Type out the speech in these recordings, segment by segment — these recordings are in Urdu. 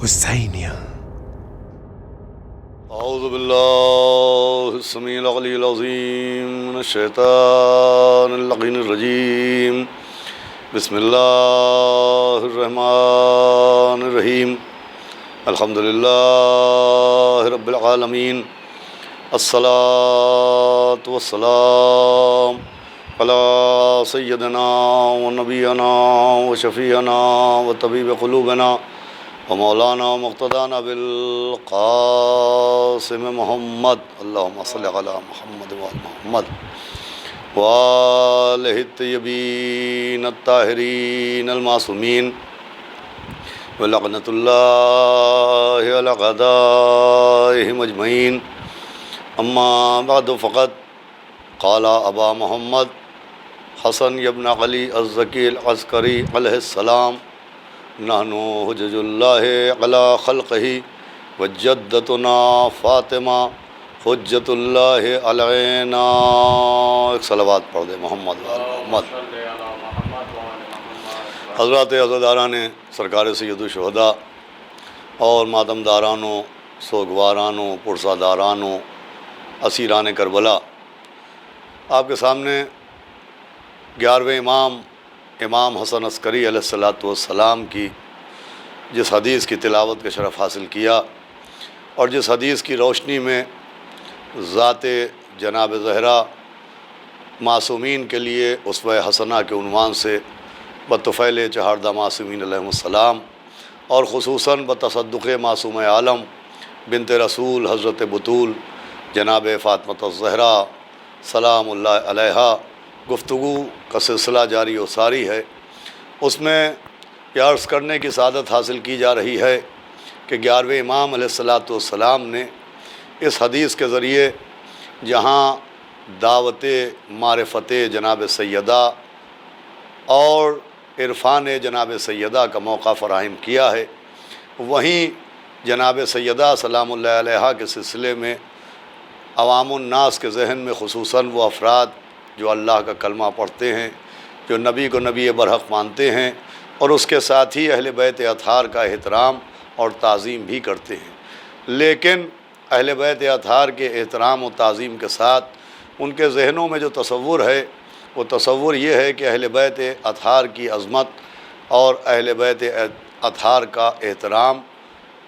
حسینیہ۔ اعوذ باللہ السمیع العلی العظیم من الشیطان اللعین الرجیم، بسم اللہ الرحمن الرحیم، الحمدللہ رب العالمین، الصلاۃ والسلام علی سیدنا و نبینا و شفیعنا و طبیب قلوبنا ومولانا مقتدانا بالقاسم محمد، اللہم صلی علی محمد وآل محمد وآلہ الطیبین الطاہرین المعصومین ولعنۃ اللہ علی اعدائہم اجمعین، اما بعد فقد قال ابا محمد حسن ابن علی الزکی العسکری علیہ السلام، نحن حجج اللہ علی خلقہ وجدتنا فاطمہ حجت اللہ علینا۔ ایک صلوات پڑھ دے محمد و آل محمد۔ حضرات عزاداران سرکار سید الشہداء اور ماتمدارانوں، سوگوارانوں، پرسادارانوں، اسیران کربلا، آپ کے سامنے 11ویں امام حسن عسکری علیہ السلام کی جس حدیث کی تلاوت کا شرف حاصل کیا، اور جس حدیث کی روشنی میں ذات جناب زہرا معصومین کے لیے اسوہ حسنہ کے عنوان سے بطفیل چہاردہ معصومین علیہم السلام، اور خصوصاً بتصدق معصوم عالم بنت رسول حضرت بطول جناب فاطمہ الزہرا سلام اللہ علیہا گفتگو کا سلسلہ جاری و ساری ہے۔ اس میں یہ عرض کرنے کی سعادت حاصل کی جا رہی ہے کہ 11ویں امام علیہ السلام نے اس حدیث کے ذریعے جہاں دعوت معرفت جناب سیدہ اور عرفان جناب سیدہ کا موقع فراہم کیا ہے، وہیں جناب سیدہ سلام اللہ علیہا کے سلسلے میں عوام الناس کے ذہن میں خصوصاً وہ افراد جو اللہ کا کلمہ پڑھتے ہیں، جو نبی کو نبی برحق مانتے ہیں، اور اس کے ساتھ ہی اہل بیت اطہار کا احترام اور تعظیم بھی کرتے ہیں، لیکن اہل بیت اطہار کے احترام و تعظیم کے ساتھ ان کے ذہنوں میں جو تصور ہے، وہ تصور یہ ہے کہ اہل بیت اطہار کی عظمت اور اہل بیت اطہار کا احترام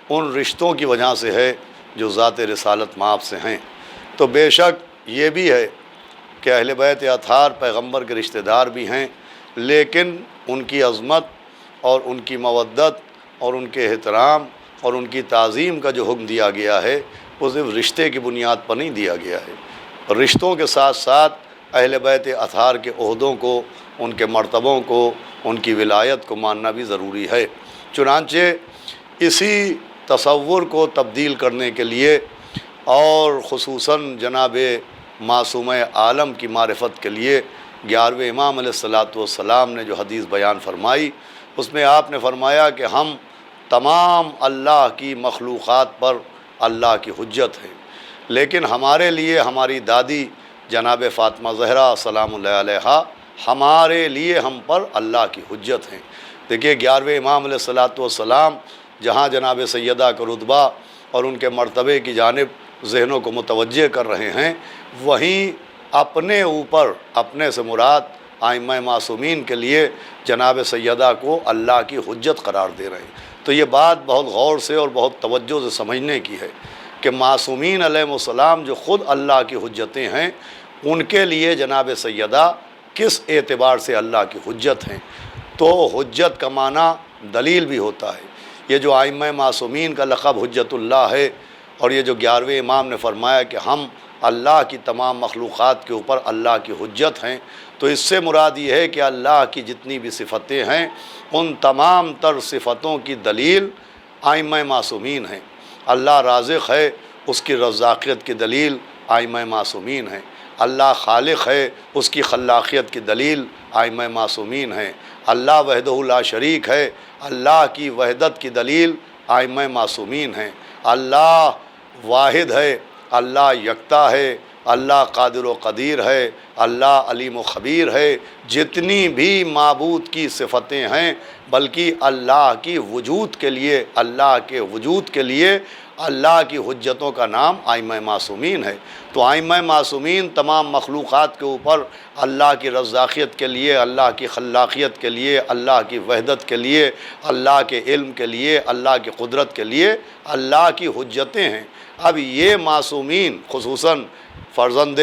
ان رشتوں کی وجہ سے ہے جو ذات رسالت مآب سے ہیں۔ تو بے شک یہ بھی ہے کہ اہل بیت اطہار پیغمبر کے رشتہ دار بھی ہیں، لیکن ان کی عظمت اور ان کی مودت اور ان کے احترام اور ان کی تعظیم کا جو حکم دیا گیا ہے، وہ صرف رشتے کی بنیاد پر نہیں دیا گیا ہے، رشتوں کے ساتھ ساتھ اہل بیت اطہار کے عہدوں کو، ان کے مرتبوں کو، ان کی ولایت کو ماننا بھی ضروری ہے۔ چنانچہ اسی تصور کو تبدیل کرنے کے لیے اور خصوصاً جناب معصوم عالم کی معرفت کے لیے 11ویں امام علیہ السلام نے جو حدیث بیان فرمائی، اس میں آپ نے فرمایا کہ ہم تمام اللہ کی مخلوقات پر اللہ کی حجت ہیں، لیکن ہمارے لیے ہماری دادی جناب فاطمہ زہرا سلام اللہ علیہا ہمارے لیے ہم پر اللہ کی حجت ہیں۔ دیکھیے 11ویں امام علیہ السلام جہاں جناب سیدہ کا رتبہ اور ان کے مرتبے کی جانب ذہنوں کو متوجہ کر رہے ہیں، وہیں اپنے اوپر، اپنے سے مراد ائمہ معصومین کے لیے جناب سیدہ کو اللہ کی حجت قرار دے رہے ہیں۔ تو یہ بات بہت غور سے اور بہت توجہ سے سمجھنے کی ہے کہ معصومین علیہ السلام جو خود اللہ کی حجتیں ہیں، ان کے لیے جناب سیدہ کس اعتبار سے اللہ کی حجت ہیں۔ تو حجت کا معنی دلیل بھی ہوتا ہے۔ یہ جو ائمہ معصومین کا لقب حجت اللہ ہے، اور یہ جو 11ویں امام نے فرمایا کہ ہم اللہ کی تمام مخلوقات کے اوپر اللہ کی حجت ہیں، تو اس سے مراد یہ ہے کہ اللہ کی جتنی بھی صفتیں ہیں، ان تمام تر صفتوں کی دلیل ائمہ معصومین ہیں۔ اللہ رازق ہے، اس کی رزاقیت کی دلیل ائمہ معصومین ہیں۔ اللہ خالق ہے، اس کی خلاقیت کی دلیل ائمہ معصومین ہیں۔ اللہ وحدہ لا شریک ہے، اللہ کی وحدت کی دلیل ائمہ معصومین ہیں۔ اللہ واحد ہے، اللہ یکتا ہے، اللہ قادر و قدیر ہے، اللہ علیم و خبیر ہے، جتنی بھی معبود کی صفتیں ہیں بلکہ اللہ کی وجود کے لیے، اللہ کے وجود کے لیے اللہ کی حجتوں کا نام ائمہ معصومین ہے۔ تو ائمہ معصومین تمام مخلوقات کے اوپر اللہ کی رزاقیت کے لیے، اللہ کی خلاقیت کے لیے، اللہ کی وحدت کے لیے، اللہ کے علم کے لیے، اللہ کی قدرت کے لیے اللہ کی حجتیں ہیں۔ اب یہ معصومین خصوصاً فرزند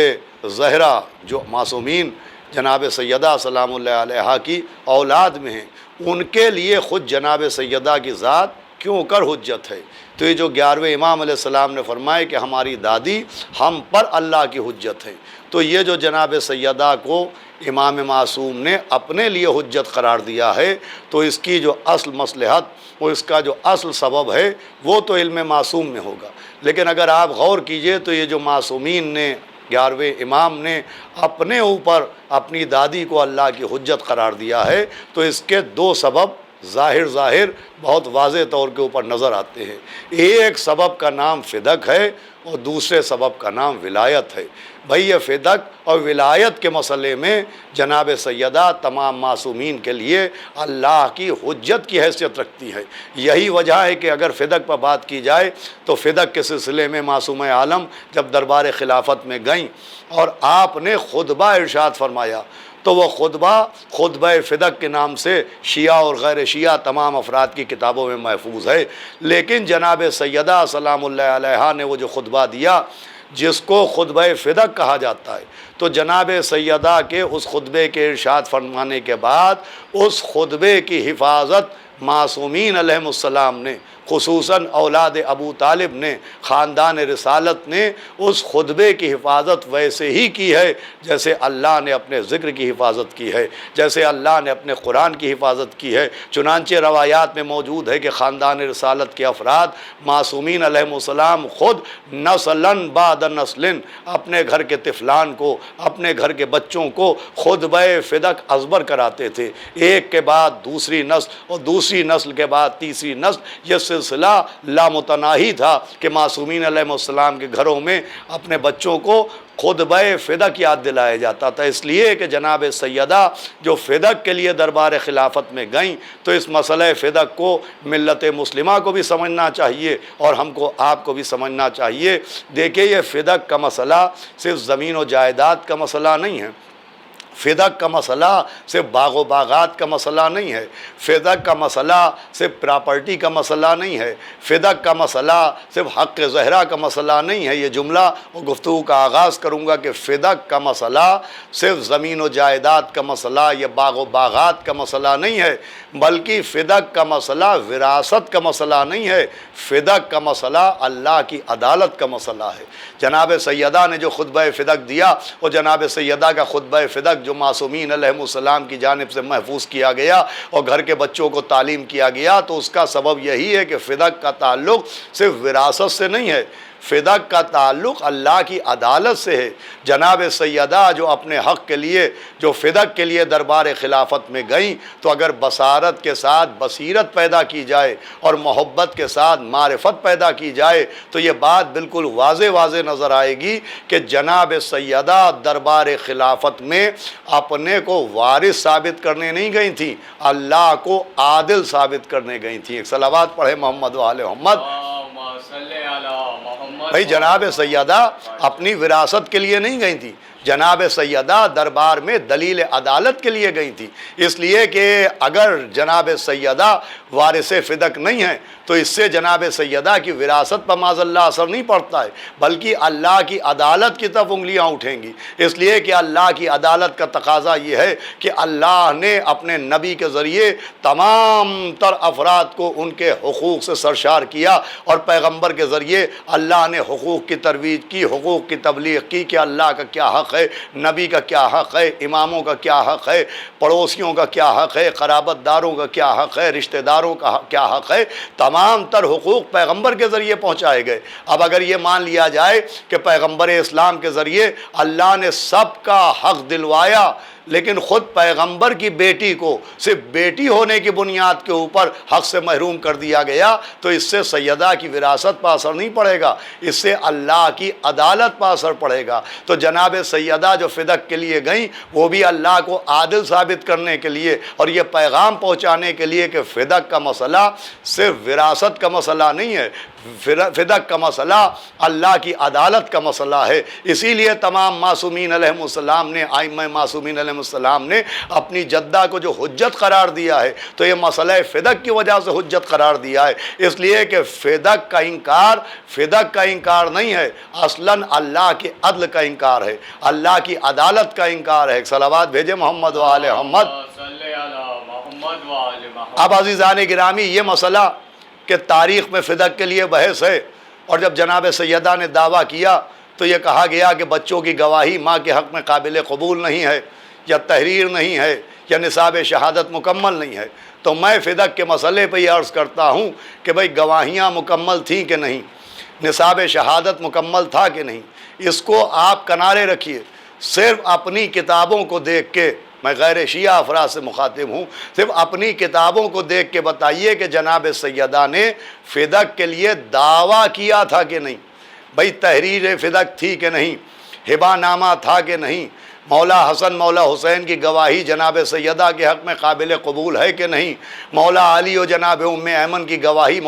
زہرا جو معصومین جناب سیدہ سلام اللہ علیہا کی اولاد میں ہیں، ان کے لیے خود جناب سیدہ کی ذات کیوں کر حجت ہے؟ تو یہ جو 11ویں امام علیہ السلام نے فرمائے کہ ہماری دادی ہم پر اللہ کی حجت ہے، تو یہ جو جناب سیدہ کو امام معصوم نے اپنے لیے حجت قرار دیا ہے، تو اس کی جو اصل مصلحت اور اس کا جو اصل سبب ہے وہ تو علم معصوم میں ہوگا۔ لیکن اگر آپ غور کیجئے تو یہ جو معصومین نے 11ویں امام نے اپنے اوپر اپنی دادی کو اللہ کی حجت قرار دیا ہے، تو اس کے دو سبب ظاہر بہت واضح طور کے اوپر نظر آتے ہیں۔ ایک سبب کا نام فدق ہے اور دوسرے سبب کا نام ولایت ہے۔ بھئی یہ فدق اور ولایت کے مسئلے میں جناب سیدہ تمام معصومین کے لیے اللہ کی حجت کی حیثیت رکھتی ہے۔ یہی وجہ ہے کہ اگر فدق پر بات کی جائے تو فدق کے سلسلے میں معصومہ عالم جب دربار خلافت میں گئیں اور آپ نے خطبہ ارشاد فرمایا، تو وہ خطبہ فدق کے نام سے شیعہ اور غیر شیعہ تمام افراد کی کتابوں میں محفوظ ہے۔ لیکن جناب سیدہ سلام اللہ علیہا نے وہ جو خطبہ دیا جس کو خطبہ فدق کہا جاتا ہے، تو جناب سیدہ کے اس خطبے کے ارشاد فرمانے کے بعد اس خطبے کی حفاظت معصومین علیہم السلام نے، خصوصاً اولاد ابو طالب نے، خاندان رسالت نے اس خطبے کی حفاظت ویسے ہی کی ہے جیسے اللہ نے اپنے ذکر کی حفاظت کی ہے، جیسے اللہ نے اپنے قرآن کی حفاظت کی ہے۔ چنانچہ روایات میں موجود ہے کہ خاندان رسالت کے افراد معصومین علیہم السلام خود نسلاً بعد نسل اپنے گھر کے طفلان کو، اپنے گھر کے بچوں کو خطبہ فدق ازبر کراتے تھے، ایک کے بعد دوسری نسل اور دوسری نسل کے بعد تیسری نسل۔ یہ سلسلہ لامتناہی تھا کہ معصومین علیہ السلام کے گھروں میں اپنے بچوں کو خطبہ فدق یاد دلایا جاتا تھا، اس لیے کہ جناب سیدہ جو فدق کے لیے دربار خلافت میں گئیں تو اس مسئلہ فدق کو ملت مسلمہ کو بھی سمجھنا چاہیے اور ہم کو آپ کو بھی سمجھنا چاہیے۔ دیکھیے یہ فدق کا مسئلہ صرف زمین و جائیداد کا مسئلہ نہیں ہے، فدق کا مسئلہ صرف باغ و باغات کا مسئلہ نہیں ہے، فدق کا مسئلہ صرف پراپرٹی کا مسئلہ نہیں ہے، فدق کا مسئلہ صرف حق زہرا کا مسئلہ نہیں ہے۔ یہ جملہ اور گفتگو کا آغاز کروں گا کہ فدق کا مسئلہ صرف زمین و جائیداد کا مسئلہ یا باغ و باغات کا مسئلہ نہیں ہے، بلکہ فدق کا مسئلہ وراثت کا مسئلہ نہیں ہے، فدق کا مسئلہ اللہ کی عدالت کا مسئلہ ہے۔ جناب سیدہ نے جو خطبہ فدق دیا اور جناب سیدہ کا خطبہ فدق جو معصومین علیہ السلام کی جانب سے محفوظ کیا گیا اور گھر کے بچوں کو تعلیم کیا گیا، تو اس کا سبب یہی ہے کہ فدق کا تعلق صرف وراثت سے نہیں ہے، فدق کا تعلق اللہ کی عدالت سے ہے۔ جناب سیدہ جو اپنے حق کے لیے، جو فدق کے لیے دربار خلافت میں گئیں، تو اگر بصارت کے ساتھ بصیرت پیدا کی جائے اور محبت کے ساتھ معرفت پیدا کی جائے تو یہ بات بالکل واضح نظر آئے گی کہ جناب سیدہ دربار خلافت میں اپنے کو وارث ثابت کرنے نہیں گئی تھیں، اللہ کو عادل ثابت کرنے گئی تھیں۔ ایک صلوات پڑھے محمد و آل محمد۔ بھائی جناب سیدہ اپنی وراثت کے لیے نہیں گئی تھی، جناب سیدہ دربار میں دلیل عدالت کے لیے گئی تھی، اس لیے کہ اگر جناب سیدہ وارث فدق نہیں ہے تو اس سے جناب سیدہ کی وراثت پر معاذ اللہ اثر نہیں پڑتا ہے، بلکہ اللہ کی عدالت کی طرف انگلیاں اٹھیں گی، اس لیے کہ اللہ کی عدالت کا تقاضا یہ ہے کہ اللہ نے اپنے نبی کے ذریعے تمام تر افراد کو ان کے حقوق سے سرشار کیا اور پیغمبر کے ذریعے اللہ نے حقوق کی ترویج کی، حقوق کی تبلیغ کی کہ اللہ کا کیا حق ہے، نبی کا کیا حق ہے، اماموں کا کیا حق ہے، پڑوسیوں کا کیا حق ہے، قرابت داروں کا کیا حق ہے، رشتہ داروں کا کیا حق ہے، تمام تر حقوق پیغمبر کے ذریعے پہنچائے گئے۔ اب اگر یہ مان لیا جائے کہ پیغمبر اسلام کے ذریعے اللہ نے سب کا حق دلوایا، لیکن خود پیغمبر کی بیٹی کو صرف بیٹی ہونے کی بنیاد کے اوپر حق سے محروم کر دیا گیا، تو اس سے سیدہ کی وراثت پر اثر نہیں پڑے گا، اس سے اللہ کی عدالت پر اثر پڑے گا۔ تو جناب سیدہ جو فدق کے لیے گئیں، وہ بھی اللہ کو عادل ثابت کرنے کے لیے اور یہ پیغام پہنچانے کے لیے کہ فدق کا مسئلہ صرف وراثت کا مسئلہ نہیں ہے، فدق کا مسئلہ اللہ کی عدالت کا مسئلہ ہے۔ اسی لیے تمام معصومین علیہ السلام نے، ائمہ معصومین علیہ السلام نے اپنی جدہ کو جو حجت قرار دیا ہے، تو یہ مسئلہ فدق کی وجہ سے حجت قرار دیا ہے، اس لیے کہ فدق کا انکار نہیں ہے، اصلاً اللہ کے عدل کا انکار ہے، اللہ کی عدالت کا انکار ہے۔ صلوات بھیجے محمد و آل محمد۔ اب عزیزان گرامی، یہ مسئلہ کہ تاریخ میں فدق کے لیے بحث ہے، اور جب جناب سیدہ نے دعویٰ کیا تو یہ کہا گیا کہ بچوں کی گواہی ماں کے حق میں قابل قبول نہیں ہے، یا تحریر نہیں ہے، یا نصاب شہادت مکمل نہیں ہے۔ تو میں فدق کے مسئلے پہ یہ عرض کرتا ہوں کہ بھئی گواہیاں مکمل تھیں کہ نہیں، نصاب شہادت مکمل تھا کہ نہیں، اس کو آپ کنارے رکھیے، صرف اپنی کتابوں کو دیکھ کے، میں غیر شیعہ افراد سے مخاطب ہوں، صرف اپنی کتابوں کو دیکھ کے بتائیے کہ جناب سیدہ نے فدق کے لیے دعویٰ کیا تھا کہ نہیں، بھئی تحریر فدق تھی کہ نہیں، ہبہ نامہ تھا کہ نہیں، مولا حسن مولا حسین کی گواہی جناب سیدہ کے حق میں قابل قبول ہے کہ نہیں، مولا علی و جناب ام ایمن کی گواہی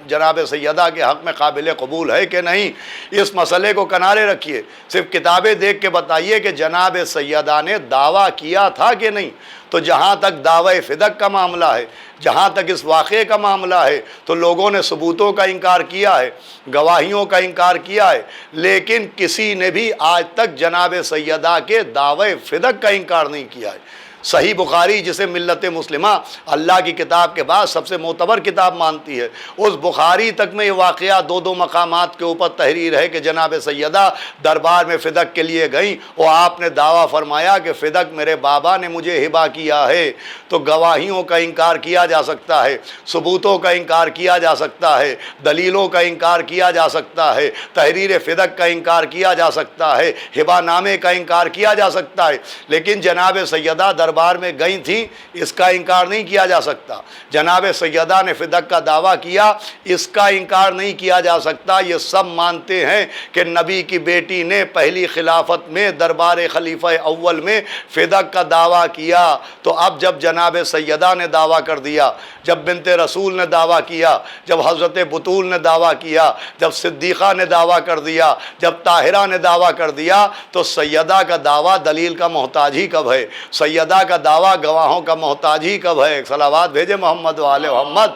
جناب سیدہ کے حق میں قابل قبول ہے کہ نہیں۔ اس مسئلے کو کنارے رکھیے، صرف کتابیں دیکھ کے بتائیے کہ جناب سیدہ نے دعویٰ کیا تھا کہ نہیں۔ تو جہاں تک دعوی فدق کا معاملہ ہے، جہاں تک اس واقعے کا معاملہ ہے، تو لوگوں نے ثبوتوں کا انکار کیا ہے، گواہیوں کا انکار کیا ہے، لیکن کسی نے بھی آج تک جناب سیدہ کے دعوی فدق کا انکار نہیں کیا ہے۔ صحیح بخاری، جسے ملت مسلمہ اللہ کی کتاب کے بعد سب سے معتبر کتاب مانتی ہے، اس بخاری تک میں یہ واقعہ دو مقامات کے اوپر تحریر ہے کہ جناب سیدہ دربار میں فدق کے لیے گئیں، اور آپ نے دعویٰ فرمایا کہ فدق میرے بابا نے مجھے ہبہ کیا ہے۔ تو گواہیوں کا انکار کیا جا سکتا ہے، ثبوتوں کا انکار کیا جا سکتا ہے، دلیلوں کا انکار کیا جا سکتا ہے، تحریر فدق کا انکار کیا جا سکتا ہے، ہبہ نامے کا انکار کیا جا سکتا ہے، لیکن جناب سیدہ دربار میں گئی تھیں، اس کا انکار نہیں کیا جا سکتا۔ جناب سیدہ نے فدق کا دعویٰ کیا، اس کا انکار نہیں کیا جا سکتا۔ یہ سب مانتے ہیں کہ نبی کی بیٹی نے پہلی خلافت میں دربار خلیفہ اول میں فدق کا دعویٰ کیا۔ تو اب جب جناب سیدہ نے دعویٰ کر دیا، جب بنت رسول نے دعویٰ کیا، جب حضرت بطول نے دعویٰ کیا، جب صدیقہ نے دعویٰ کر دیا، جب طاہرہ نے دعویٰ کر دیا، تو سیدہ کا دعویٰ دلیل کا محتاج ہی کب ہے؟ سیدہ کا دعویٰ گواہوں کا محتاج ہی کب ہے؟ صلوات بھیجے محمد و آل محمد۔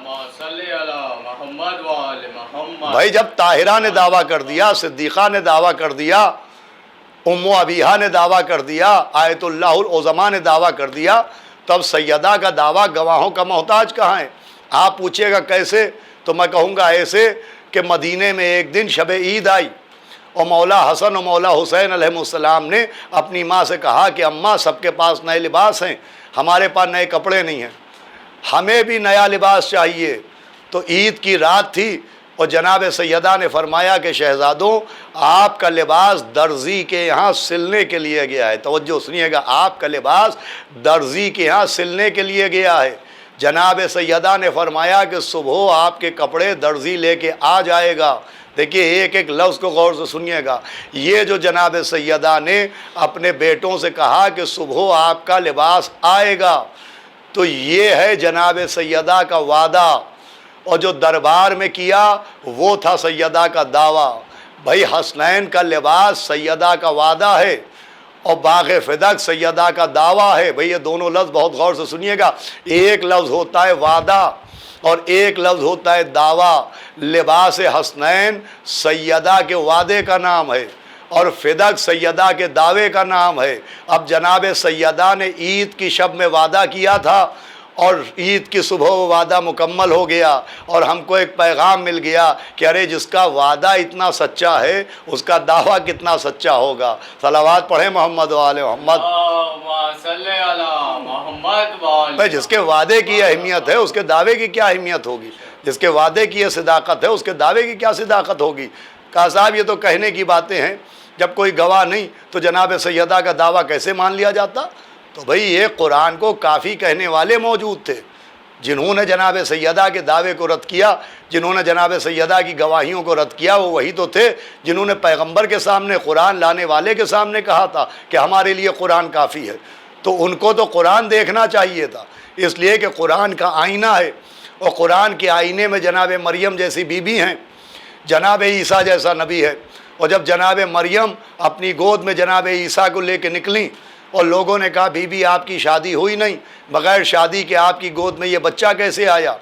بھائی جب طاہرہ نے دعویٰ کر دیا، صدیقہ نے دعویٰ کر دیا، ام ابیہا نے دعویٰ کر دیا، آیت اللہ العظمیٰ نے دعویٰ کر دیا، تب سیدہ کا دعویٰ گواہوں کا محتاج کہاں ہے؟ آپ پوچھے گا کیسے؟ تو میں کہوں گا ایسے کہ مدینے میں ایک دن شب عید آئی، اور مولا حسن و مولا حسین علیہ السلام نے اپنی ماں سے کہا کہ اماں سب کے پاس نئے لباس ہیں، ہمارے پاس نئے کپڑے نہیں ہیں، ہمیں بھی نیا لباس چاہیے۔ تو عید کی رات تھی، اور جناب سیدہ نے فرمایا کہ شہزادوں، آپ کا لباس درزی کے یہاں سلنے کے لیے گیا ہے۔ توجہ سنیے گا، آپ کا لباس درزی کے یہاں سلنے کے لیے گیا ہے۔ جناب سیدہ نے فرمایا کہ صبح آپ کے کپڑے درزی لے کے آ جائے گا۔ دیکھیے ایک ایک لفظ کو غور سے سنیے گا، یہ جو جناب سیدہ نے اپنے بیٹوں سے کہا کہ صبح آپ کا لباس آئے گا، تو یہ ہے جناب سیدہ کا وعدہ، اور جو دربار میں کیا وہ تھا سیدہ کا دعویٰ۔ بھائی حسنین کا لباس سیدہ کا وعدہ ہے، اور باغ فدق سیدہ کا دعویٰ ہے۔ بھئی یہ دونوں لفظ بہت غور سے سنیے گا، ایک لفظ ہوتا ہے وعدہ اور ایک لفظ ہوتا ہے دعویٰ۔ لباس حسنین سیدہ کے وعدے کا نام ہے، اور فدق سیدہ کے دعوے کا نام ہے۔ اب جناب سیدہ نے عید کی شب میں وعدہ کیا تھا، اور عید کی صبح وہ وعدہ مکمل ہو گیا، اور ہم کو ایک پیغام مل گیا کہ ارے جس کا وعدہ اتنا سچا ہے اس کا دعویٰ کتنا سچا ہوگا۔ صلوات پڑھیں محمد و آل محمد۔ بھائی جس کے وعدے کی اہمیت ہے اس کے دعوے کی کیا اہمیت ہوگی؟ جس کے وعدے کی یہ صداقت ہے اس کے دعوے کی کیا صداقت ہوگی؟ کہا صاحب یہ تو کہنے کی باتیں ہیں، جب کوئی گواہ نہیں تو جناب سیدہ کا دعویٰ کیسے مان لیا جاتا؟ تو بھئی یہ قرآن کو کافی کہنے والے موجود تھے جنہوں نے جناب سیدہ کے دعوے کو رد کیا، جنہوں نے جناب سیدہ کی گواہیوں کو رد کیا، وہ وہی تو تھے جنہوں نے پیغمبر کے سامنے، قرآن لانے والے کے سامنے کہا تھا کہ ہمارے لیے قرآن کافی ہے۔ تو ان کو تو قرآن دیکھنا چاہیے تھا، اس لیے کہ قرآن کا آئینہ ہے، اور قرآن کے آئینے میں جناب مریم جیسی بی بی ہیں، جناب عیسیٰ جیسا نبی ہے۔ اور جب جناب مریم اپنی گود میں جناب عیسیٰ کو لے کے نکلیں اور لوگوں نے کہا بی بی آپ کی شادی ہوئی نہیں، بغیر شادی کے آپ کی گود میں یہ بچہ کیسے آیا؟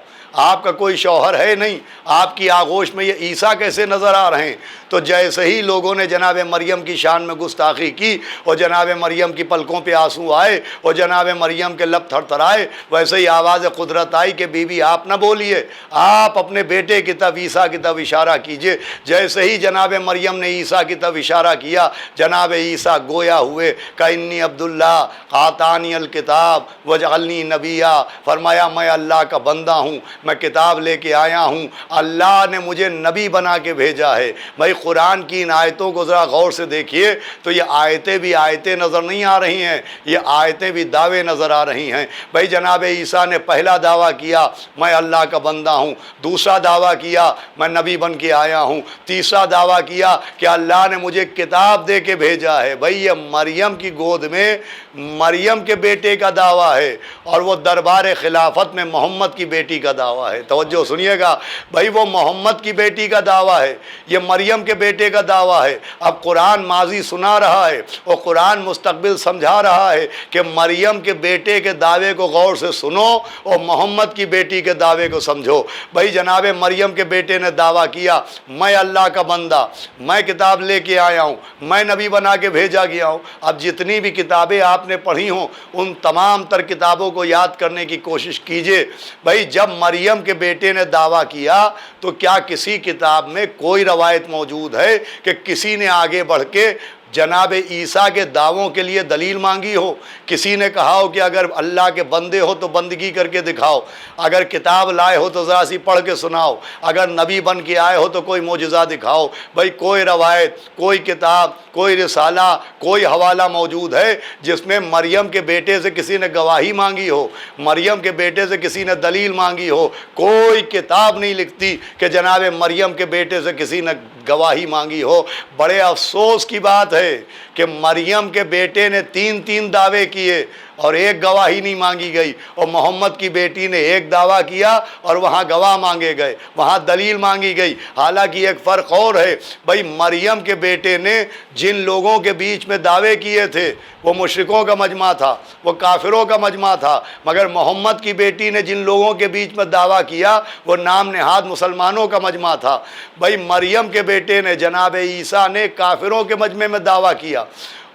آپ کا کوئی شوہر ہے نہیں، آپ کی آغوش میں یہ عیسیٰ کیسے نظر آ رہے ہیں؟ تو جیسے ہی لوگوں نے جناب مریم کی شان میں گستاخی کی اور جناب مریم کی پلکوں پہ آنسو آئے اور جناب مریم کے لب تھر تھرائے، ویسے ہی آواز قدرت آئی کہ بی بی آپ نہ بولیے، آپ اپنے بیٹے کی طرف، عیسیٰ کی طرف اشارہ کیجئے۔ جیسے ہی جناب مریم نے عیسیٰ کی طرف اشارہ کیا، جناب عیسیٰ گویا ہوئے کہ انی عبداللہ آتانی الکتاب وجعلنی نبیہ، فرمایا میں اللہ کا بندہ ہوں، میں کتاب لے کے آیا ہوں، اللہ نے مجھے نبی بنا کے بھیجا ہے۔ بھائی قرآن کی ان آیتوں کو ذرا غور سے دیکھیے تو یہ آیتیں بھی آیتیں نظر نہیں آ رہی ہیں، یہ آیتیں بھی دعوے نظر آ رہی ہیں۔ بھائی جناب عیسیٰ نے پہلا دعویٰ کیا میں اللہ کا بندہ ہوں، دوسرا دعویٰ کیا میں نبی بن کے آیا ہوں، تیسرا دعویٰ کیا کہ اللہ نے مجھے کتاب دے کے بھیجا ہے۔ بھائی یہ مریم کی گود میں مریم کے بیٹے کا دعویٰ ہے، اور وہ دربار خلافت میں محمد کی بیٹی کا دعویٰ ہے۔ توجہ سنیے گا بھائی، وہ محمد کی بیٹی کا دعویٰ ہے، یہ مریم کے بیٹے کا دعویٰ ہے۔ اب قرآن ماضی سنا رہا ہے اور قرآن مستقبل سمجھا رہا ہے کہ مریم کے بیٹے کے دعوے کو غور سے سنو اور محمد کی بیٹی کے دعوے کو سمجھو۔ بھائی جناب مریم کے بیٹے نے دعویٰ کیا میں اللہ کا بندہ، میں کتاب لے کے آیا ہوں، میں نبی بنا کے بھیجا گیا ہوں۔ اب جتنی بھی کتابیں آپ نے پڑھی ہوں ان تمام تر کتابوں کو یاد کرنے کی کوشش کیجئے۔ بھائی جب مریم کے بیٹے نے دعویٰ کیا تو کیا کسی کتاب میں کوئی روایت موجود ہے کہ کسی نے آگے بڑھ کے جناب عیسیٰ کے دعووں کے لیے دلیل مانگی ہو؟ کسی نے کہا ہو کہ اگر اللہ کے بندے ہو تو بندگی کر کے دکھاؤ، اگر کتاب لائے ہو تو ذرا سی پڑھ کے سناؤ، اگر نبی بن کے آئے ہو تو کوئی معجزہ دکھاؤ؟ بھائی کوئی روایت، کوئی کتاب، کوئی رسالہ، کوئی حوالہ موجود ہے جس میں مریم کے بیٹے سے کسی نے گواہی مانگی ہو، مریم کے بیٹے سے کسی نے دلیل مانگی ہو؟ کوئی کتاب نہیں لکھتی کہ جناب مریم کے بیٹے سے کسی نے گواہی مانگی ہو۔ بڑے افسوس کی بات ہے کہ مریم کے بیٹے نے تین دعوے کیے اور ایک گواہی نہیں مانگی گئی، اور محمد کی بیٹی نے ایک دعویٰ کیا اور وہاں گواہ مانگے گئے، وہاں دلیل مانگی گئی۔ حالانکہ ایک فرق اور ہے، بھائی مریم کے بیٹے نے جن لوگوں کے بیچ میں دعوے کیے تھے وہ مشرکوں کا مجمع تھا، وہ کافروں کا مجمع تھا، مگر محمد کی بیٹی نے جن لوگوں کے بیچ میں دعویٰ کیا وہ نام نہاد مسلمانوں کا مجمع تھا۔ بھائی مریم کے بیٹے نے، جناب عیسیٰ نے کافروں کے مجمع میں دعویٰ کیا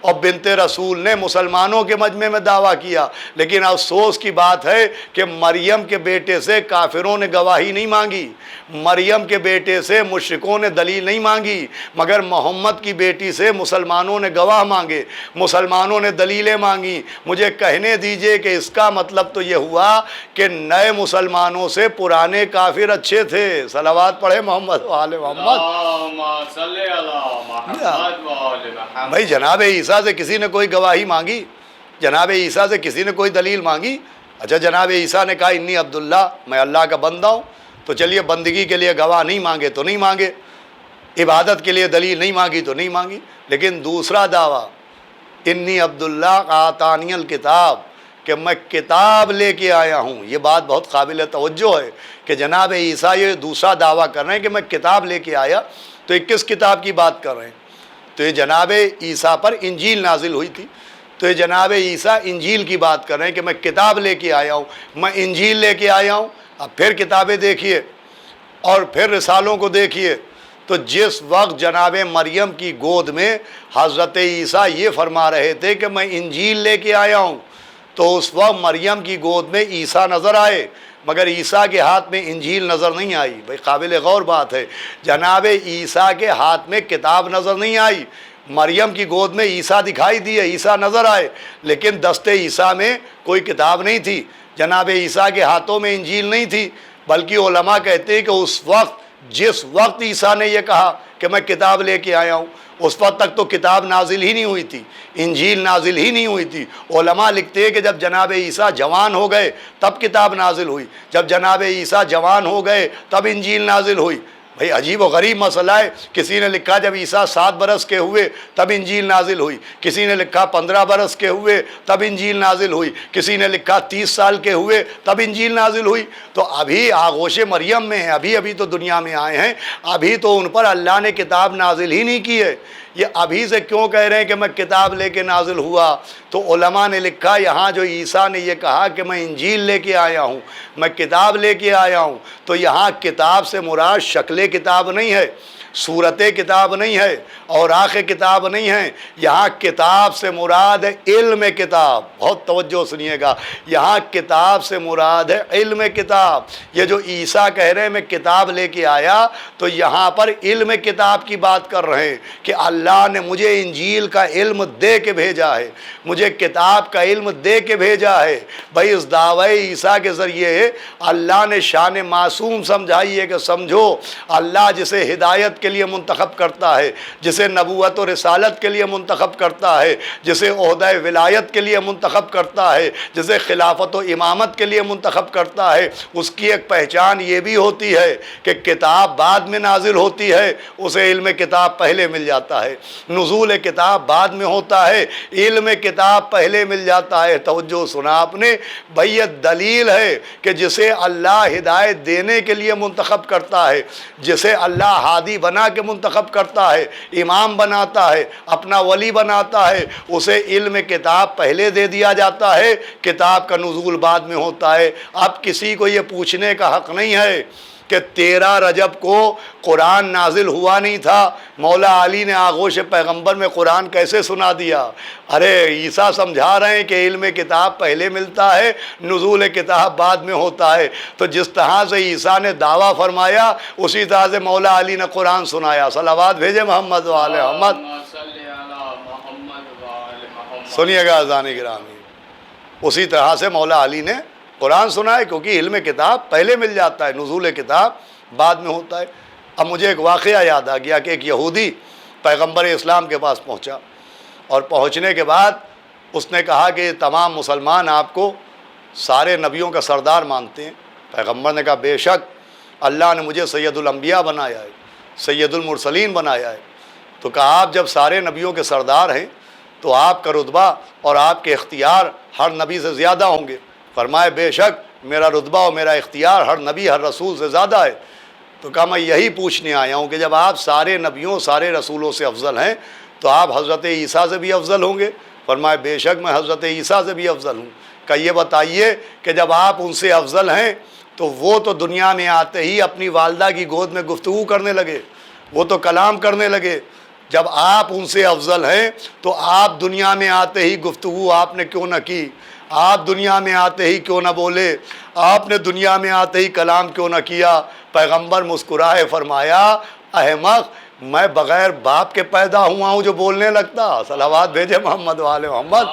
اور بنت رسول نے مسلمانوں کے مجمع میں دعویٰ کیا، لیکن افسوس کی بات ہے کہ مریم کے بیٹے سے کافروں نے گواہی نہیں مانگی، مریم کے بیٹے سے مشرکوں نے دلیل نہیں مانگی، مگر محمد کی بیٹی سے مسلمانوں نے گواہ مانگے، مسلمانوں نے دلیلیں مانگی۔ مجھے کہنے دیجئے کہ اس کا مطلب تو یہ ہوا کہ نئے مسلمانوں سے پرانے کافر اچھے تھے۔ صلوات پڑھے محمد و آل محمد۔ بھائی جناب عیسیٰ سے کسی نے کوئی گواہی مانگی؟ جناب عیسیٰ سے کسی نے کوئی دلیل مانگی؟ اچھا جناب عیسیٰ نے کہا انی عبداللہ، میں اللہ کا بندہ ہوں، تو چلیے بندگی کے لیے گواہ نہیں مانگے تو نہیں مانگے، عبادت کے لیے دلیل نہیں مانگی تو نہیں مانگی، لیکن دوسرا دعویٰ انی عبداللہ آتانی الکتاب، کہ میں کتاب لے کے آیا ہوں۔ یہ بات بہت قابل توجہ ہے کہ جناب عیسیٰ یہ دوسرا دعویٰ کر رہے ہیں کہ میں کتاب لے کے آیا، تو یہ کس کتاب کی بات کر رہے ہیں؟ تو یہ جناب عیسیٰ پر انجیل نازل ہوئی تھی، تو یہ جناب عیسیٰ انجیل کی بات کر رہے ہیں کہ میں کتاب لے کے آیا ہوں، میں انجیل لے کے آیا ہوں۔ اب پھر کتابیں دیکھیے اور پھر رسالوں کو دیکھیے، تو جس وقت جناب مریم کی گود میں حضرت عیسیٰ یہ فرما رہے تھے کہ میں انجیل لے کے آیا ہوں، تو اس وقت مریم کی گود میں عیسیٰ نظر آئے، مگر عیسیٰ کے ہاتھ میں انجیل نظر نہیں آئی۔ بھائی قابل غور بات ہے، جناب عیسیٰ کے ہاتھ میں کتاب نظر نہیں آئی، مریم کی گود میں عیسیٰ دکھائی دیے، عیسیٰ نظر آئے، لیکن دست عیسیٰ میں کوئی کتاب نہیں تھی، جناب عیسیٰ کے ہاتھوں میں انجیل نہیں تھی۔ بلکہ علماء کہتے ہیں کہ اس وقت، جس وقت عیسیٰ نے یہ کہا کہ میں کتاب لے کے آیا ہوں. اس وقت تک تو کتاب نازل ہی نہیں ہوئی تھی، انجیل نازل ہی نہیں ہوئی تھی. علماء لکھتے ہیں کہ جب جناب عیسیٰ جوان ہو گئے تب کتاب نازل ہوئی، جب جناب عیسیٰ جوان ہو گئے تب انجیل نازل ہوئی. بھئی عجیب و غریب مسئلہ ہے. کسی نے لکھا جب عیسیٰ 7 برس کے ہوئے تب انجیل نازل ہوئی، کسی نے لکھا 15 برس کے ہوئے تب انجیل نازل ہوئی، کسی نے لکھا 30 سال کے ہوئے تب انجیل نازل ہوئی. تو ابھی آغوش مریم میں ہیں، ابھی تو دنیا میں آئے ہیں، ابھی تو ان پر اللہ نے کتاب نازل ہی نہیں کی ہے. یہ ابھی سے کیوں کہہ رہے ہیں کہ میں کتاب لے کے نازل ہوا؟ تو علماء نے لکھا یہاں جو عیسیٰ نے یہ کہا کہ میں انجیل لے کے آیا ہوں، میں کتاب لے کے آیا ہوں، تو یہاں کتاب سے مراد شکل کتاب نہیں ہے، صورت کتاب نہیں ہے، اوراق کتاب نہیں ہے. یہاں کتاب سے مراد ہے علم کتاب. بہت توجہ سنیے گا، یہاں کتاب سے مراد ہے علم کتاب. یہ جو عیسیٰ کہہ رہے ہیں میں کتاب لے کے آیا، تو یہاں پر علم کتاب کی بات کر رہے ہیں کہ اللہ نے مجھے انجیل کا علم دے کے بھیجا ہے، مجھے کتاب کا علم دے کے بھیجا ہے. بھائی اس دعوی عیسیٰ کے ذریعے اللہ نے شان معصوم سمجھائی ہے کہ سمجھو اللہ جسے ہدایت کے لیے منتخب کرتا ہے، جسے نبوت و رسالت کے لیے منتخب کرتا ہے، جسے عہدہ ولایت کے لیے منتخب کرتا ہے، جسے خلافت و امامت کے لیے منتخب کرتا ہے، اس کی ایک پہچان یہ بھی ہوتی ہے کہ کتاب بعد میں نازل ہوتی ہے، اسے علم کتاب پہلے مل جاتا ہے. نزول کتاب بعد میں ہوتا ہے، علم کتاب پہلے مل جاتا ہے. توجہ سنا آپ نے؟ بھئی یہ دلیل ہے کہ جسے اللہ ہدایت دینے کے لیے منتخب کرتا ہے، جسے اللہ ہادی بنا کے منتخب کرتا ہے، امام بناتا ہے، اپنا ولی بناتا ہے، اسے علم کتاب پہلے دے دیا جاتا ہے، کتاب کا نزول بعد میں ہوتا ہے. اب کسی کو یہ پوچھنے کا حق نہیں ہے کہ 13 رجب کو قرآن نازل ہوا نہیں تھا، مولا علی نے آغوش پیغمبر میں قرآن کیسے سنا دیا؟ ارے عیسیٰ سمجھا رہے ہیں کہ علم کتاب پہلے ملتا ہے، نزول کتاب بعد میں ہوتا ہے. تو جس طرح سے عیسیٰ نے دعویٰ فرمایا اسی طرح سے مولا علی نے قرآن سنایا. صلوات بھیجے محمد و آل محمد. سنیے گا اذان گرامی، اسی طرح سے مولا علی نے قرآن سنا ہے، کیونکہ علم کتاب پہلے مل جاتا ہے، نزول کتاب بعد میں ہوتا ہے. اب مجھے ایک واقعہ یاد آ گیا کہ ایک یہودی پیغمبر اسلام کے پاس پہنچا، اور پہنچنے کے بعد اس نے کہا کہ تمام مسلمان آپ کو سارے نبیوں کا سردار مانتے ہیں. پیغمبر نے کہا بے شک، اللہ نے مجھے سید الانبیاء بنایا ہے، سید المرسلین بنایا ہے. تو کہا آپ جب سارے نبیوں کے سردار ہیں تو آپ کا رتبہ اور آپ کے اختیار ہر نبی سے زیادہ ہوں گے. فرمائے بے شک میرا رتبہ اور میرا اختیار ہر نبی ہر رسول سے زیادہ ہے. تو کہا میں یہی پوچھنے آیا ہوں کہ جب آپ سارے نبیوں سارے رسولوں سے افضل ہیں تو آپ حضرت عیسیٰ سے بھی افضل ہوں گے؟ فرمائے بے شک میں حضرت عیسیٰ سے بھی افضل ہوں. کہ یہ بتائیے کہ جب آپ ان سے افضل ہیں تو وہ تو دنیا میں آتے ہی اپنی والدہ کی گود میں گفتگو کرنے لگے، وہ تو کلام کرنے لگے. جب آپ ان سے افضل ہیں تو آپ دنیا میں آتے ہی گفتگو آپ نے کیوں نہ کی؟ آپ دنیا میں آتے ہی کیوں نہ بولے؟ آپ نے دنیا میں آتے ہی کلام کیوں نہ کیا؟ پیغمبر مسکرائے فرمایا احمق، میں بغیر باپ کے پیدا ہوا ہوں جو بولنے لگتا؟ صلوات بھیجے محمد و آل محمد.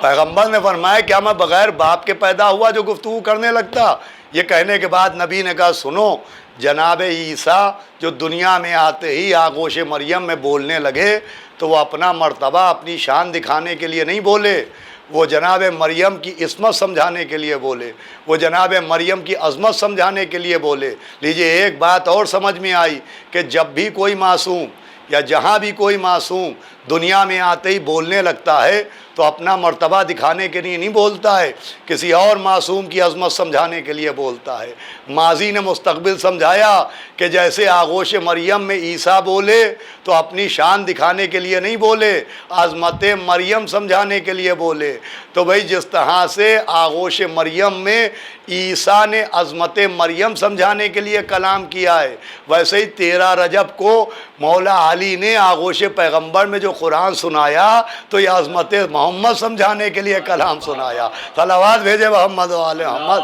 پیغمبر نے فرمایا کیا میں بغیر باپ کے پیدا ہوا جو گفتگو کرنے لگتا؟ یہ کہنے کے بعد نبی نے کہا سنو، جناب عیسیٰ جو دنیا میں آتے ہی آغوش مریم میں بولنے لگے تو وہ اپنا مرتبہ اپنی شان دکھانے کے لیے نہیں بولے، وہ جناب مریم کی عصمت سمجھانے کے لیے بولے، وہ جناب مریم کی عظمت سمجھانے کے لیے بولے. لیجئے ایک بات اور سمجھ میں آئی کہ جب بھی کوئی معصوم یا جہاں بھی کوئی معصوم دنیا میں آتے ہی بولنے لگتا ہے تو اپنا مرتبہ دکھانے کے لیے نہیں بولتا ہے، کسی اور معصوم کی عظمت سمجھانے کے لیے بولتا ہے. ماضی نے مستقبل سمجھایا کہ جیسے آغوش مریم میں عیسیٰ بولے تو اپنی شان دکھانے کے لیے نہیں بولے، عظمت مریم سمجھانے کے لیے بولے. تو بھئی جس طرح سے آغوش مریم میں عیسیٰ نے عظمت مریم سمجھانے کے لیے کلام کیا ہے، ویسے ہی 13 رجب کو مولا علی نے آغوش پیغمبر میں جو قرآن سنایا تو یہ عظمت محمد سمجھانے کے لیے کلام سنایا. صلوات بھیجے محمد و آل محمد.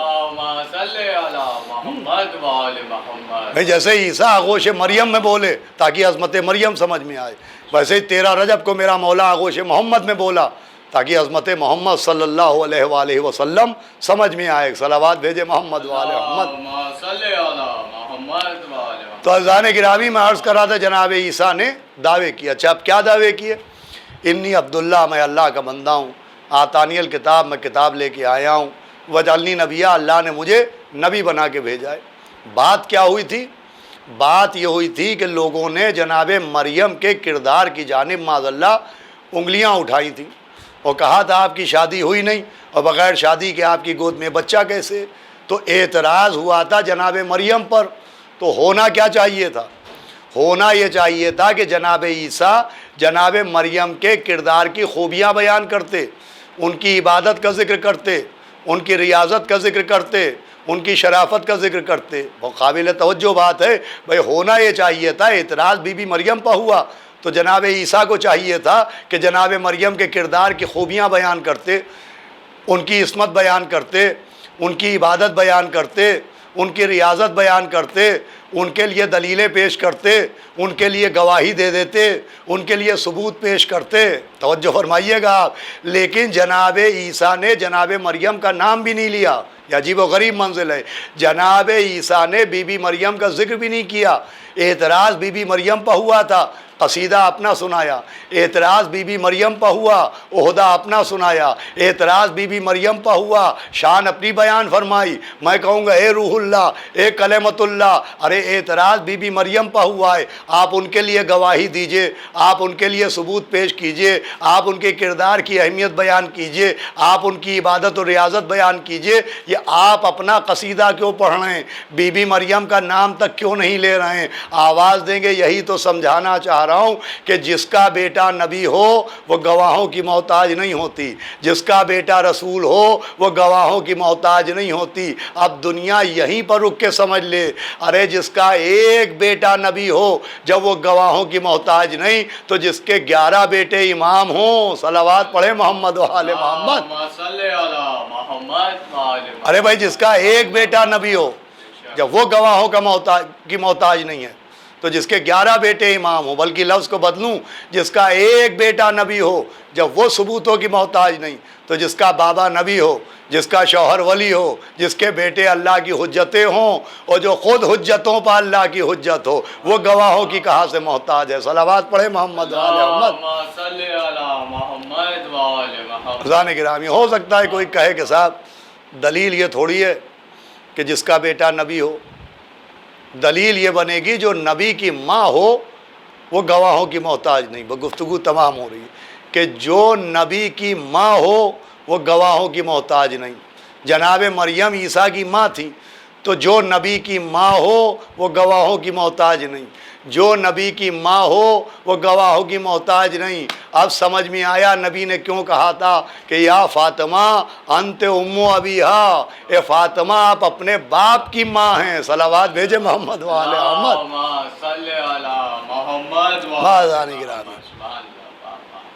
بھئی جیسے عیسیٰ آغوش مریم میں بولے تاکہ عظمت مریم سمجھ میں آئے، ویسے ہی 13 رجب کو میرا مولا آغوش محمد میں بولا تاکہ عظمت محمد صلی اللہ علیہ وآلہ وسلم سمجھ میں آئے. صلوات بھیجے محمد و آل محمد. تو عزیزان گرامی میں عرض کر رہا تھا جناب عیسیٰ نے دعوے کیے. اچھا اب کیا دعوے کیے؟ انی عبداللہ، میں اللہ کا بندہ ہوں، آتانی الکتاب، میں کتاب لے کے آیا ہوں، وجعلنی نبیہ، اللہ نے مجھے نبی بنا کے بھیجا ہے. بات کیا ہوئی تھی؟ بات یہ ہوئی تھی کہ لوگوں نے جناب مریم کے کردار کی جانب معاذ اللہ انگلیاں اٹھائی تھیں اور کہا تھا آپ کی شادی ہوئی نہیں اور بغیر شادی کے آپ کی گود میں بچہ کیسے؟ تو اعتراض ہوا تھا جناب مریم پر. تو ہونا کیا چاہیے تھا؟ ہونا یہ چاہیے تھا کہ جناب عیسیٰ جناب مریم کے کردار کی خوبیاں بیان کرتے، ان کی عبادت کا ذکر کرتے، ان کی ریاضت کا ذکر کرتے، ان کی شرافت کا ذکر کرتے. وہ قابل توجہ بات ہے بھائی، ہونا یہ چاہیے تھا. اعتراض بی بی مریم پر ہوا تو جناب عیسیٰ کو چاہیے تھا کہ جناب مریم کے کردار کی خوبیاں بیان کرتے، ان کی عصمت بیان کرتے، ان کی عبادت بیان کرتے، ان کی ریاضت بیان کرتے، ان کے لیے دلیلیں پیش کرتے، ان کے لیے گواہی دے دیتے، ان کے لیے ثبوت پیش کرتے. توجہ فرمائیے گا آپ. لیکن جناب عیسیٰ نے جناب مریم کا نام بھی نہیں لیا. یہ عجیب و غریب منزل ہے. جناب عیسیٰ نے بی بی مریم کا ذکر بھی نہیں کیا. اعتراض بی بی مریم پر ہوا تھا، قصیدہ اپنا سنایا. اعتراض بی بی مریم پر ہوا، عہدہ اپنا سنایا. اعتراض بی بی مریم پر ہوا، شان اپنی بیان فرمائی. میں کہوں گا اے روح اللہ، اے کلمت اللہ. ارے اعتراض بی بی مریم پر ہوا ہے، آپ ان کے لیے گواہی دیجئے، آپ ان کے لیے ثبوت پیش کیجئے، آپ ان کے کردار کی اہمیت بیان کیجئے، آپ ان کی عبادت و ریاضت بیان کیجئے. یہ آپ اپنا قصیدہ کیوں پڑھ رہے ہیں؟ بی بی مریم کا نام تک کیوں نہیں لے رہے ہیں؟ آواز دیں گے یہی تو سمجھانا چاہ رہا ہوں کہ جس کا بیٹا نبی ہو وہ گواہوں کی محتاج نہیں ہوتی، جس کا بیٹا رسول ہو وہ گواہوں کی محتاج نہیں ہوتی. اب دنیا یہیں پر رک کے سمجھ لے. ارے جس کا ایک بیٹا نبی ہو جب وہ گواہوں کی محتاج نہیں، تو جس کے 11 بیٹے امام ہوں، صلوات پڑھے محمد و آل محمد. ارے بھائی جس کا ایک بیٹا نبی ہو جب وہ گواہوں کی محتاج نہیں ہے، تو جس کے 11 بیٹے امام ہوں، بلکہ لفظ کو بدلوں، جس کا ایک بیٹا نبی ہو جب وہ ثبوتوں کی محتاج نہیں، تو جس کا بابا نبی ہو، جس کا شوہر ولی ہو، جس کے بیٹے اللہ کی حجتیں ہوں، اور جو خود حجتوں پر اللہ کی حجت ہو، وہ گواہوں کی کہاں سے محتاج ہے؟ صلوات پڑھے محمد و آل محمد. خزان گرامی، ہو سکتا ہے کوئی کہے کہ صاحب دلیل یہ تھوڑی ہے کہ جس کا بیٹا نبی ہو. دلیل یہ بنے گی جو نبی کی ماں ہو وہ گواہوں کی محتاج نہیں. وہ گفتگو تمام ہو رہی ہے کہ جو نبی کی ماں ہو وہ گواہوں کی محتاج نہیں. جناب مریم عیسیٰ کی ماں تھی، تو جو نبی کی ماں ہو وہ گواہوں کی محتاج نہیں. جو نبی کی ماں ہو وہ گواہوں کی محتاج نہیں. اب سمجھ میں آیا نبی نے کیوں کہا تھا کہ یا فاطمہ انت ام ابیہا، اے فاطمہ آپ اپنے باپ کی ماں ہیں. صلوات بھیجے محمد و آل محمد.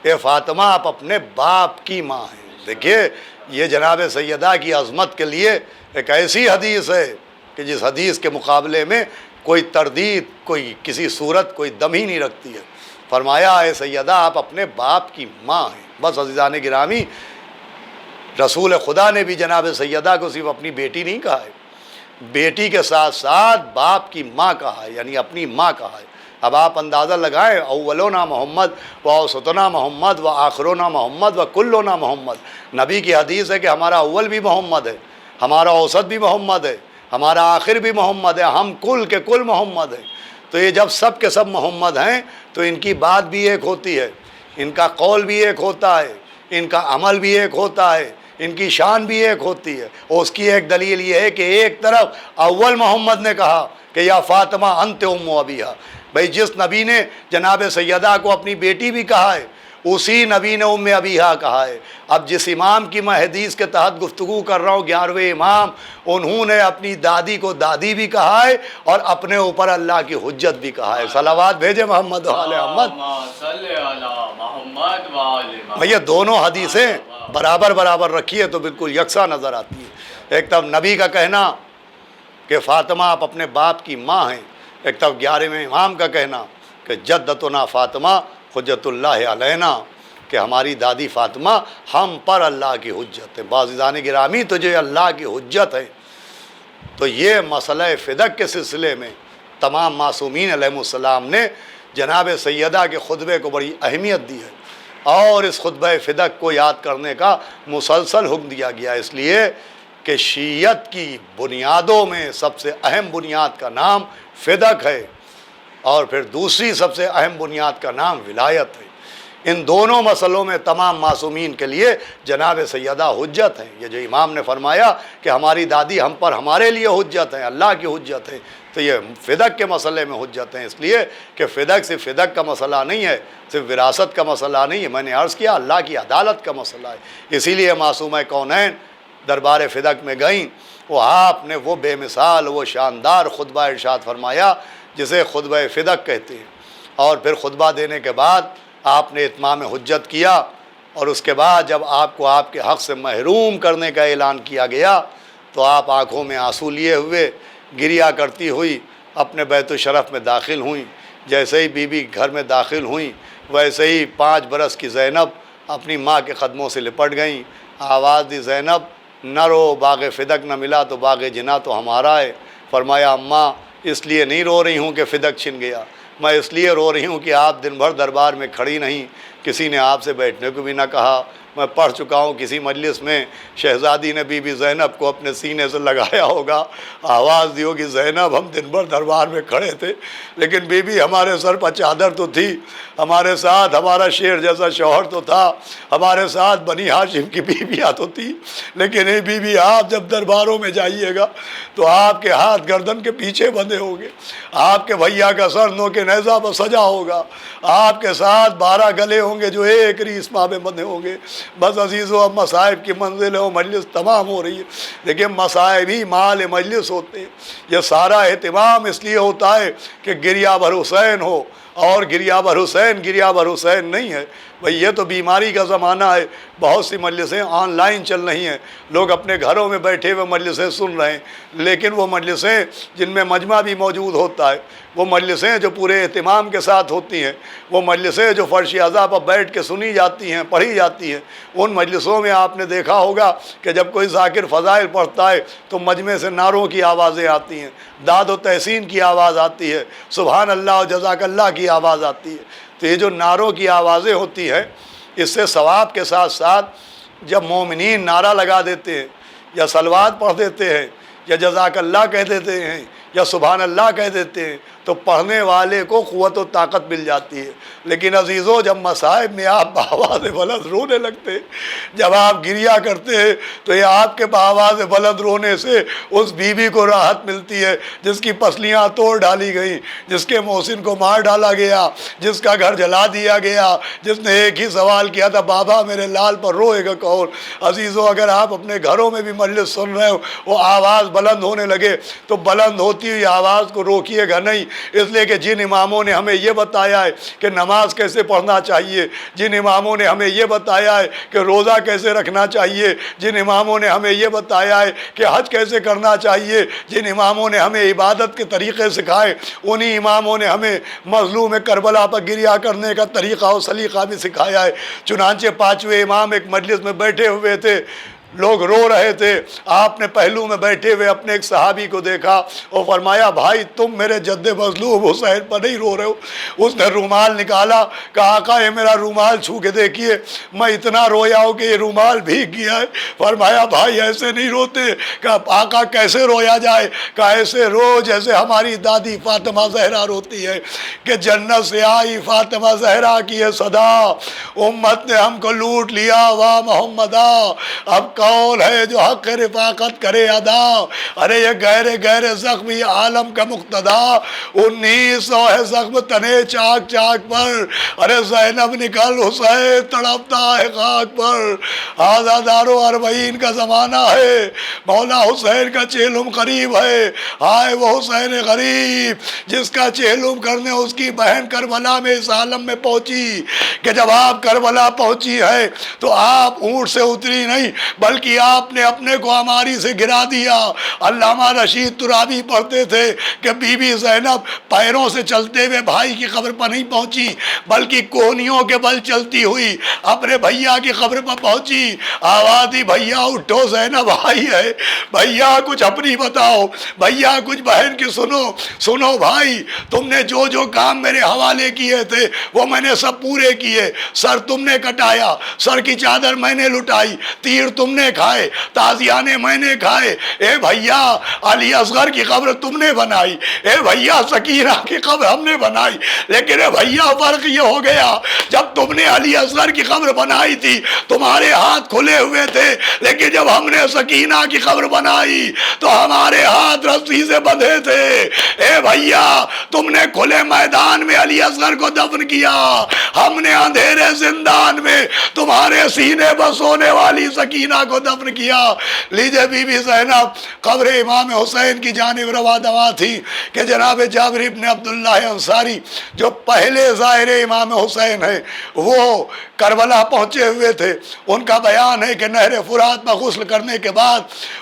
اے فاطمہ آپ اپنے باپ کی ماں ہیں. دیکھیے یہ جناب سیدہ کی عظمت کے لیے ایک ایسی حدیث ہے کہ جس حدیث کے مقابلے میں کوئی تردید، کوئی کسی صورت کوئی دم ہی نہیں رکھتی ہے. فرمایا اے سیدہ آپ اپنے باپ کی ماں ہیں. بس عزیزان گرامی، رسول خدا نے بھی جناب سیدہ کو صرف اپنی بیٹی نہیں کہا ہے، بیٹی کے ساتھ ساتھ باپ کی ماں کہا ہے، یعنی اپنی ماں کہا ہے. اب آپ اندازہ لگائیں، اولونا محمد و اوسطنا محمد و آخرونا محمد و کلونا محمد. نبی کی حدیث ہے کہ ہمارا اول بھی محمد ہے، ہمارا اوسط بھی محمد ہے، ہمارا آخر بھی محمد ہے، ہم کل کے کل محمد ہیں. تو یہ جب سب کے سب محمد ہیں تو ان کی بات بھی ایک ہوتی ہے، ان کا قول بھی ایک ہوتا ہے، ان کا عمل بھی ایک ہوتا ہے، ان کی شان بھی ایک ہوتی ہے. اور اس کی ایک دلیل یہ ہے کہ ایک طرف اول محمد نے کہا کہ یا فاطمہ انت ام ابیہا. بھئی جس نبی نے جناب سیدہ کو اپنی بیٹی بھی کہا ہے، اسی نبی نے ام ابیہا کہا ہے. اب جس امام کی میں حدیث کے تحت گفتگو کر رہا ہوں، 11ویں امام، انہوں نے اپنی دادی کو دادی بھی کہا ہے اور اپنے اوپر اللہ کی حجت بھی کہا ہے. صلوات بھیجے محمد و آل محمد. یہ دونوں حدیثیں برابر برابر رکھیے تو بالکل یکساں نظر آتی ہے. ایک طرف نبی کا کہنا کہ فاطمہ آپ اپنے باپ کی ماں ہیں، ایک طرف 11ویں امام کا کہنا کہ جدتنا فاطمہ حجت اللہ علینا، کہ ہماری دادی فاطمہ ہم پر اللہ کی حجت ہے. عزیزان گرامی، تو جو اللہ کی حجت ہے، تو یہ مسئلہ فدق کے سلسلے میں تمام معصومین علیہ السلام نے جناب سیدہ کے خطبے کو بڑی اہمیت دی ہے، اور اس خطبہ فدق کو یاد کرنے کا مسلسل حکم دیا گیا، اس لیے کہ شیعت کی بنیادوں میں سب سے اہم بنیاد کا نام فدق ہے، اور پھر دوسری سب سے اہم بنیاد کا نام ولایت ہے۔ ان دونوں مسئلوں میں تمام معصومین کے لیے جناب سیدہ حجت ہیں۔ یہ جو امام نے فرمایا کہ ہماری دادی ہم پر ہمارے لیے حجت ہیں، اللہ کی حجت ہے، تو یہ فدق کے مسئلے میں حجت ہیں، اس لیے کہ فدق صرف فدق کا مسئلہ نہیں ہے، صرف وراثت کا مسئلہ نہیں ہے، میں نے عرض کیا اللہ کی عدالت کا مسئلہ ہے۔ اسی لیے معصومہ کونین دربار فدق میں گئیں، وہ آپ نے وہ بے مثال وہ شاندار خطبہ ارشاد فرمایا جسے خطبہ فدق کہتے ہیں، اور پھر خطبہ دینے کے بعد آپ نے اتمام حجت کیا، اور اس کے بعد جب آپ کو آپ کے حق سے محروم کرنے کا اعلان کیا گیا تو آپ آنکھوں میں آنسو لیے ہوئے گریا کرتی ہوئی اپنے بیت الشرف میں داخل ہوئیں۔ جیسے ہی بی بی گھر میں داخل ہوئیں ویسے ہی 5 برس کی زینب اپنی ماں کے قدموں سے لپٹ گئیں، آواز دی زینب نہ رو، باغ فدق نہ ملا تو باغ جنا تو ہمارا ہے۔ فرمایا اماں اس لیے نہیں رو رہی ہوں کہ فدق چھن گیا، میں اس لیے رو رہی ہوں کہ آپ دن بھر دربار میں کھڑی نہیں، کسی نے آپ سے بیٹھنے کو بھی نہ کہا۔ میں پڑھ چکا ہوں کسی مجلس میں شہزادی نے بی بی زینب کو اپنے سینے سے لگایا ہوگا، آواز دی ہوگی زینب ہم دن بھر دربار میں کھڑے تھے لیکن بی بی ہمارے سر پر چادر تو تھی، ہمارے ساتھ ہمارا شیر جیسا شوہر تو تھا، ہمارے ساتھ بنی ہاشم کی بیویاں تو تھی، لیکن اے بی بی آپ جب درباروں میں جائیے گا تو آپ کے ہاتھ گردن کے پیچھے بندھے ہوں گے، آپ کے بھیا کا سر نو کے نیزہ پر سجا ہوگا، آپ کے ساتھ 12 گلے ہوں گے جو ایک ریسما میں بندھے ہوں گے۔ بس عزیزو اب مصائب کی منزل ہے، وہ مجلس تمام ہو رہی ہے، لیکن مصائب ہی مال مجلس ہوتے ہیں۔ یہ سارا اہتمام اس لیے ہوتا ہے کہ گریہ بھر حسین ہو، اور گریہ بھر حسین نہیں ہے بھئی، یہ تو بیماری کا زمانہ ہے، بہت سی مجلسیں آن لائن چل رہی ہیں، لوگ اپنے گھروں میں بیٹھے ہوئے مجلسیں سن رہے ہیں، لیکن وہ مجلسیں جن میں مجمع بھی موجود ہوتا ہے، وہ مجلسیں جو پورے اہتمام کے ساتھ ہوتی ہیں، وہ مجلسیں جو فرش اعضاء پر بیٹھ کے سنی جاتی ہیں، پڑھی جاتی ہیں، ان مجلسوں میں آپ نے دیکھا ہوگا کہ جب کوئی ذاکر فضائل پڑھتا ہے تو مجمع سے نعروں کی آوازیں آتی ہیں، داد و تحسین کی آواز آتی ہے، سبحان اللہ و جزاک اللہ کی آواز آتی ہے۔ تو یہ جو نعروں کی آوازیں ہوتی ہیں، اس سے ثواب کے ساتھ ساتھ جب مومنین نعرہ لگا دیتے ہیں یا صلوات پڑھ دیتے ہیں یا جزاک اللہ کہہ دیتے ہیں یا سبحان اللہ کہہ دیتے ہیں تو پڑھنے والے کو قوت و طاقت مل جاتی ہے۔ لیکن عزیزو جب مصائب میں آپ بآواز بلند رونے لگتے ہیں، جب آپ گریہ کرتے ہیں تو یہ آپ کے بآواز بلند رونے سے اس بیوی کو راحت ملتی ہے جس کی پسلیاں توڑ ڈالی گئیں، جس کے محسن کو مار ڈالا گیا، جس کا گھر جلا دیا گیا، جس نے ایک ہی سوال کیا تھا بابا میرے لال پر روئے گا کون۔ عزیزو اگر آپ اپنے گھروں میں بھی مجلس سن رہے ہو، وہ آواز بلند ہونے لگے تو بلند ہوتی ہوئی آواز کو روکیے گا نہیں، اس لیے کہ جن اماموں نے ہمیں یہ بتایا ہے کہ نماز کیسے پڑھنا چاہیے، جن اماموں نے ہمیں یہ بتایا ہے کہ روزہ کیسے رکھنا چاہیے، جن اماموں نے ہمیں یہ بتایا ہے کہ حج کیسے کرنا چاہیے، جن اماموں نے ہمیں عبادت کے طریقے سکھائے، انہی اماموں نے ہمیں مظلوم کربلا پر گریہ کرنے کا طریقہ اور سلیقہ بھی سکھایا ہے۔ چنانچہ 5ویں امام ایک مجلس میں بیٹھے ہوئے تھے، لوگ رو رہے تھے، آپ نے پہلو میں بیٹھے ہوئے اپنے ایک صحابی کو دیکھا اور فرمایا بھائی تم میرے جد مظلوم حسین پر نہیں رو رہے ہو۔ اس نے رومال نکالا، کہا آقا یہ میرا رومال چھو کے دیکھیے، میں اتنا رویا ہوں کہ یہ رومال بھیگ گیا ہے۔ فرمایا بھائی ایسے نہیں روتے۔ کہا آقا کیسے رویا جائے؟ کہا ایسے رو جیسے ہماری دادی فاطمہ زہرا روتی ہے کہ جنت سے آئی فاطمہ زہرا کی یہ صدا، امت نے ہم کو لوٹ لیا واہ محمدہ، اب کون ہے جو حق رفاقت کرے ادا، ارے یہ گہرے گہرے زخمی عالم کا مقتدا، 1900 ہے زخم تنے چاک چاک پر، ارے زینب نکل حسین تڑپتا ہے خاک پر، آزادار و اربعین کا زمانہ ہے، مولا حسین کا چہلم قریب ہے، آئے وہ حسین غریب جس کا چہلم کرنے اس کی بہن کربلا میں اس عالم میں پہنچی کہ جب آپ کربلا پہنچی ہے تو آپ اونٹ سے اتری نہیں بلکہ آپ نے اپنے کو ہماری سے گرا دیا۔ علامہ رشید ترابی پڑھتے تھے کہ بی بی زینب پیروں سے چلتے ہوئے بھائی کی قبر پر نہیں پہنچی، بلکہ کوہنیوں کے بل چلتی ہوئی اپنے بھیا کی قبر پر پہنچی۔ آواز دی بھیا اٹھو زینب آئی ہے، بھیا کچھ اپنی بتاؤ، بھیا کچھ بہن کی سنو بھائی، تم نے جو جو کام میرے حوالے کیے تھے وہ میں نے سب پورے کیے۔ سر تم نے کٹایا، سر کی چادر میں نے لٹائی، تیر تم نے کھائے، تازیانے میں نے کھائے۔ اے بھیا علی اصغر کی قبر تم نے بنائی، اے بھیا سکینہ کی قبر ہم نے بنائی، لیکن اے بھیا فرق یہ ہو گیا جب تم نے علی اصغر کی قبر بنائی تھی تمہارے ہاتھ کھلے ہوئے تھے، لیکن جب ہم نے سکینہ کی قبر بنائی تو ہمارے ہاتھ رسی سے بندھے تھے۔ اے بھیا تم نے کھلے میدان میں علی اصغر کو دفن کیا، ہم نے اندھیرے زندان میں تمہارے سینے پر سونے والی سکینہ کو دفن کیا۔ لیجئے بی بی زینب قبر امام حسین کی جانب روا دوا تھی کہ جناب جابر ابن عبداللہ انصاری جو پہلے زائر امام حسین ہیں وہ کربلا پہنچے ہوئے تھے۔ ان کا بیان ہے کہ نہر فرات میں غسل کرنے کے بعد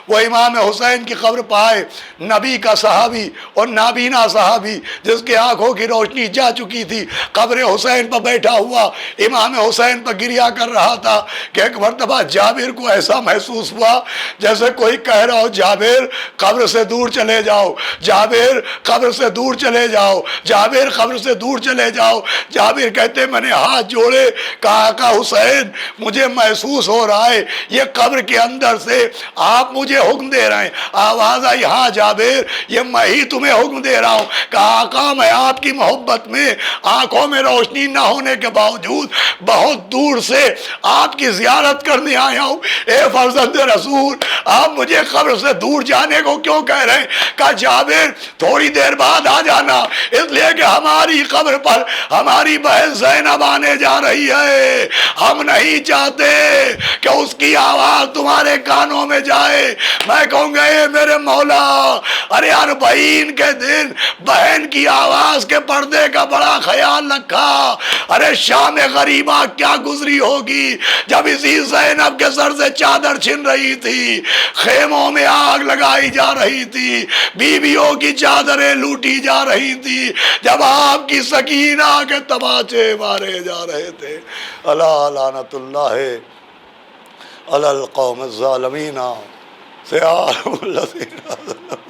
وہ امام حسین کی قبر پائے۔ نبی کا صحابی اور نابینا صحابی جس کے آنکھوں کی روشنی جا چکی تھی قبر حسین پر بیٹھا ہوا امام حسین پر گریا کر رہا تھا کہ ایک مرتبہ جابر کو ایسا محسوس ہوا جیسے کوئی کہہ رہا ہو جابر قبر سے دور چلے جاؤ، جابر قبر سے دور چلے جاؤ، جابر قبر سے دور چلے جاؤ۔ جابر کہتے میں نے ہاتھ جوڑے، کہا آقا حسین مجھے محسوس ہو رہا ہے یہ قبر کے اندر سے آپ مجھے حکم دے رہے ہیں۔ آواز آئی ہاں جابر یہ میں ہی تمہیں حکم دے رہا ہوں۔ کہا آقا میں آپ کی محبت میں آنکھوں میں روشنی نہ ہونے کے باوجود بہت دور سے آپ کی زیارت کرنے آیا ہوں۔ اے فرزند رسول آپ مجھے قبر سے دور جانے کو کیوں کہہ رہے ہیں؟ کہا جابر تھوڑی دیر بعد آ جانا، اس لیے کہ ہماری قبر پر ہماری بہن زینب آنے جا رہی ہے، ہم نہیں چاہتے کہ اس کی آواز تمہارے کانوں میں جائے۔ میں کہوں گا اے میرے مولا، ارے 40 کے دن بہن کی آواز کے پردے کا بڑا خیال رکھا۔ ارے شام غریبہ کیا گزری ہوگی جب اسی زینب کے سر سے چادر چھن رہی تھی، خیموں میں آگ لگائی جا رہی تھی، بیویوں کی چادریں لوٹی جا رہی تھی، جب آپ کی سکینہ کے تماچے مارے جا رہے تھے۔ الا لعنت اللہ علی القوم الظالمین سیار الذین